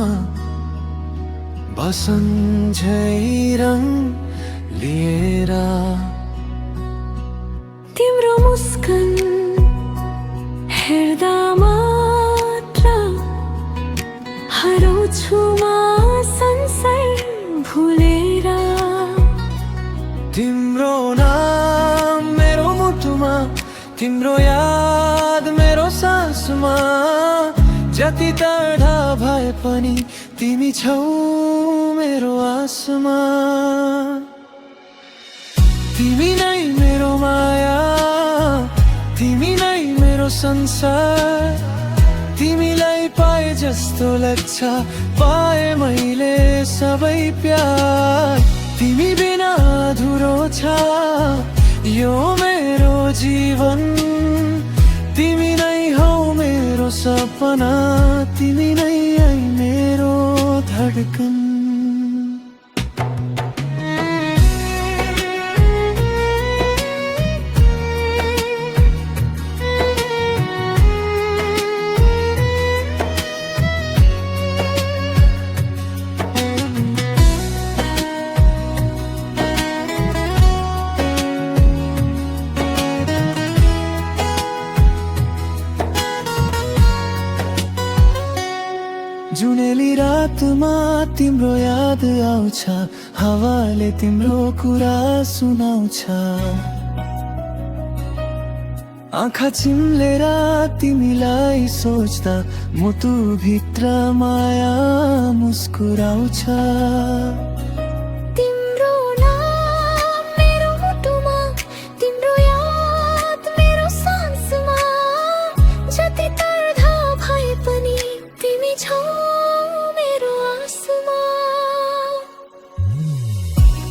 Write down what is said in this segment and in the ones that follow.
मुटुमा बसन्झै रङ लिएर तिम्रो मुस्कान हेर्दा मात्र हराउँछु म संसार भुलेर। तिम्रो नाम मेरो मुटुमा, तिम्रो याद मेरो सासमा, जति टाढा भए पनि तिमी छौ मेरो आसमा। तिमी नै मेरो माया, तिमी नै मेरो संसार, तिमीलाई पाए जस्तो लाग्छ पाए मैले सबै प्यार। तिमी बिना अधुरो छ यो मेरो जीवन, तिमी नै हौ मेरो सपना, तिमी नै मेरो धडकन। जुनेली रातमा तिम्रो याद आउँछ, हावाले तिम्रो कुरा सुनाउँछ। आँखा चिम्लेर तिमीलाई सोच्दा मुटु भित्र माया मुस्कुराउँछ। तिम्रो नाम मेरो मुटुमा, तिम्रो याद मेरो सासमा, जति टाढा भए पनि तिमी छौ मेरो आसमा।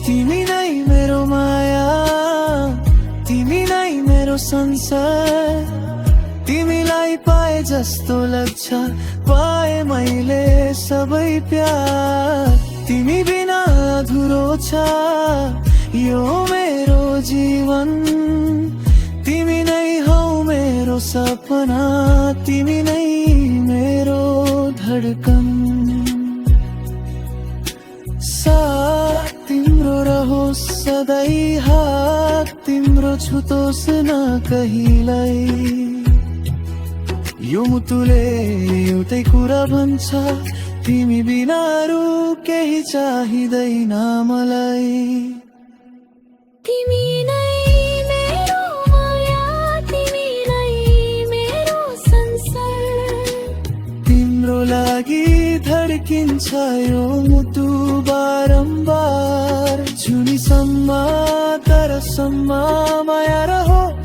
तिमी नै मेरो माया, तिमी नै मेरो संसार, तिमीलाई पाए जस्तो लाग्छ पाए मैले सबै प्यार। तिमी बिना अधुरो छ यो मेरो जीवन, तिमी नै हौ मेरो सपना, तिमी नै मेरो धडकन। साथ तिम्रो रहोस् सधैँ, हात तिम्रो छुतोस् न कहिल्यै। यो मुटुले एउटै कुरा भन्छ, तिमी बिना अरू केही चाहिँदैन मलाई। तिमी नै मेरो माया, तिमी नै मेरो संसार, तिम्रो लागि धड्किन्छ यो मुटु बारम्बार। जुनीसम्म तरसम्म माया रहोस्।